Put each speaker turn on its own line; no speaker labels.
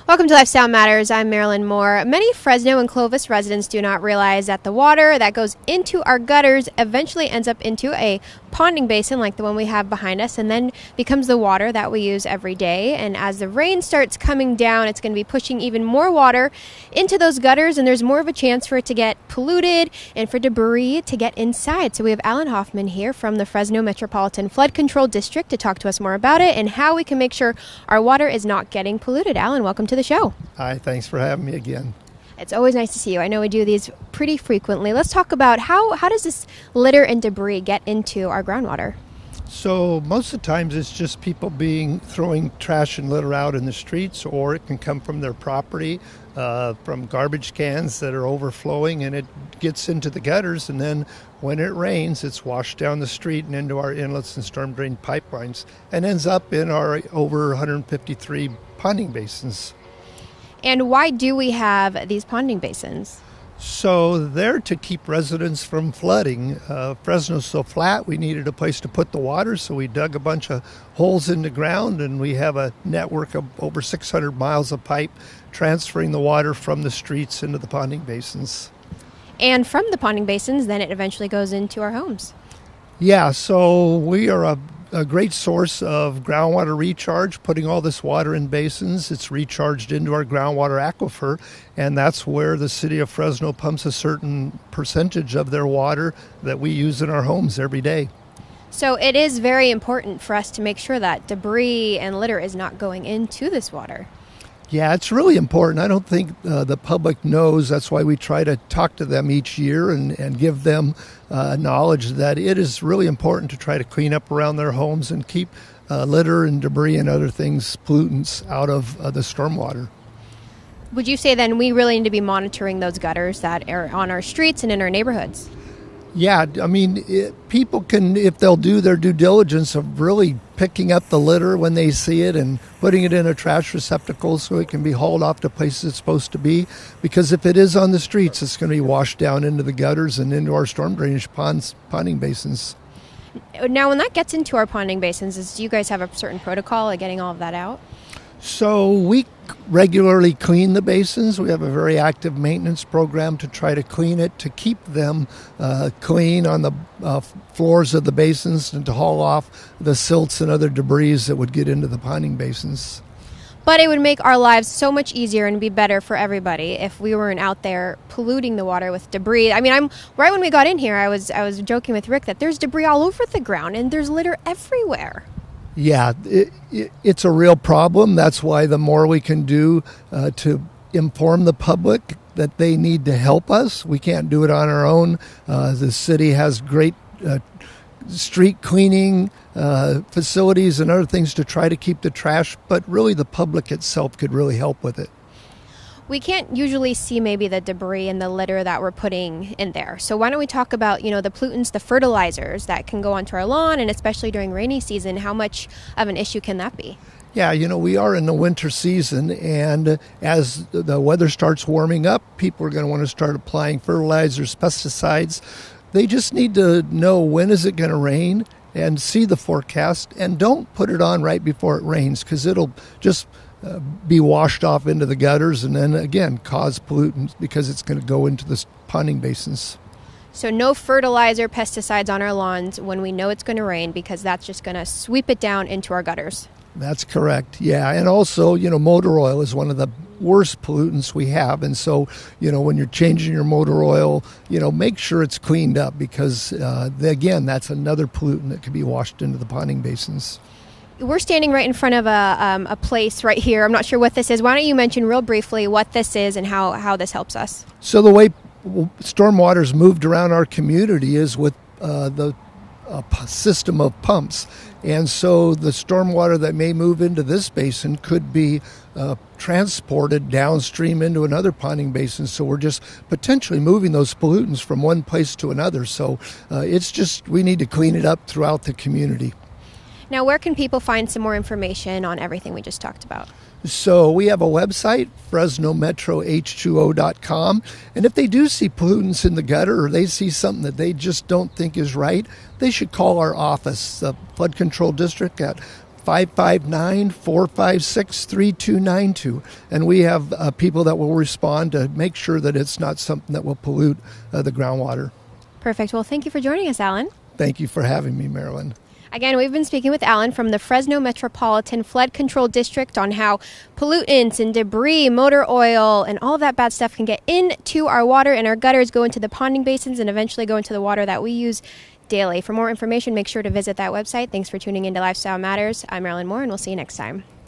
Welcome to Lifestyle Matters. I'm Marilyn Moore. Many Fresno and Clovis residents do not realize that the water that goes into our gutters eventually ends up into a ponding basin like the one we have behind us, and then becomes the water that we use every day. And as the rain starts coming down, it's going to be pushing even more water into those gutters, and there's more of a chance for it to get polluted and for debris to get inside. So we have Alan Hofmann here from the Fresno Metropolitan Flood Control District to talk to us more about it and how we can make sure our water is not getting polluted. Alan, welcome to the show.
Hi, thanks for having me again.
It's always nice to see you. I know we do these pretty frequently. Let's talk about how does this litter and debris get into our groundwater?
So most of the times it's just people throwing trash and litter out in the streets, or it can come from their property, from garbage cans that are overflowing, and it gets into the gutters, and then when it rains, it's washed down the street and into our inlets and storm drain pipelines and ends up in our over 153 ponding basins.
And why do we have these ponding basins?
So they're to keep residents from flooding. Fresno's so flat, we needed a place to put the water, so we dug a bunch of holes in the ground, and we have a network of over 600 miles of pipe transferring the water from the streets into the ponding basins.
And from the ponding basins, then it eventually goes into our homes.
Yeah, so we are a great source of groundwater recharge, putting all this water in basins. It's recharged into our groundwater aquifer, and that's where the city of Fresno pumps a certain percentage of their water that we use in our homes every day.
So it is very important for us to make sure that debris and litter is not going into this water.
Yeah, it's really important. I don't think the public knows. That's why we try to talk to them each year and give them knowledge that it is really important to try to clean up around their homes and keep litter and debris and other things, pollutants, out of the stormwater.
Would you say then we really need to be monitoring those gutters that are on our streets and in our neighborhoods?
Yeah, I mean, people can, if they'll do their due diligence of really picking up the litter when they see it and putting it in a trash receptacle so it can be hauled off to places it's supposed to be. Because if it is on the streets, it's going to be washed down into the gutters and into our storm drainage ponding basins.
Now, when that gets into our ponding basins, do you guys have a certain protocol of getting all of that out?
So we regularly clean the basins. We have a very active maintenance program to try to clean it, to keep them clean on the floors of the basins and to haul off the silts and other debris that would get into the ponding basins.
But it would make our lives so much easier and be better for everybody if we weren't out there polluting the water with debris. I mean, right when we got in here, I was joking with Rick that there's debris all over the ground and there's litter everywhere.
Yeah, it's a real problem. That's why the more we can do to inform the public that they need to help us. We can't do it on our own. The city has great street cleaning facilities and other things to try to keep the trash, but really the public itself could really help with it.
We can't usually see maybe the debris and the litter that we're putting in there. So why don't we talk about, the pollutants, the fertilizers that can go onto our lawn, and especially during rainy season, how much of an issue can that be?
Yeah, we are in the winter season, and as the weather starts warming up, people are going to want to start applying fertilizers, pesticides. They just need to know when is it going to rain and see the forecast, and don't put it on right before it rains, because it'll just be washed off into the gutters and then again cause pollutants because it's going to go into the ponding basins.
So no fertilizer, pesticides on our lawns when we know it's going to rain, because that's just going to sweep it down into our gutters.
That's correct. Yeah, and also, motor oil is one of the worst pollutants we have, and so, when you're changing your motor oil, make sure it's cleaned up, because again, that's another pollutant that could be washed into the ponding basins.
We're standing right in front of a place right here. I'm not sure what this is. Why don't you mention real briefly what this is and how this helps us?
So the way stormwater's moved around our community is with the system of pumps. And so the stormwater that may move into this basin could be transported downstream into another ponding basin. So we're just potentially moving those pollutants from one place to another. So we need to clean it up throughout the community.
Now, where can people find some more information on everything we just talked about?
So we have a website, FresnoMetroH2O.com, and if they do see pollutants in the gutter or they see something that they just don't think is right, they should call our office, the Flood Control District, at 559-456-3292. And we have people that will respond to make sure that it's not something that will pollute the groundwater.
Perfect. Well, thank you for joining us, Alan.
Thank you for having me, Marilyn.
Again, we've been speaking with Alan from the Fresno Metropolitan Flood Control District on how pollutants and debris, motor oil, and all of that bad stuff can get into our water and our gutters, go into the ponding basins, and eventually go into the water that we use daily. For more information, make sure to visit that website. Thanks for tuning into Lifestyle Matters. I'm Marilyn Moore, and we'll see you next time.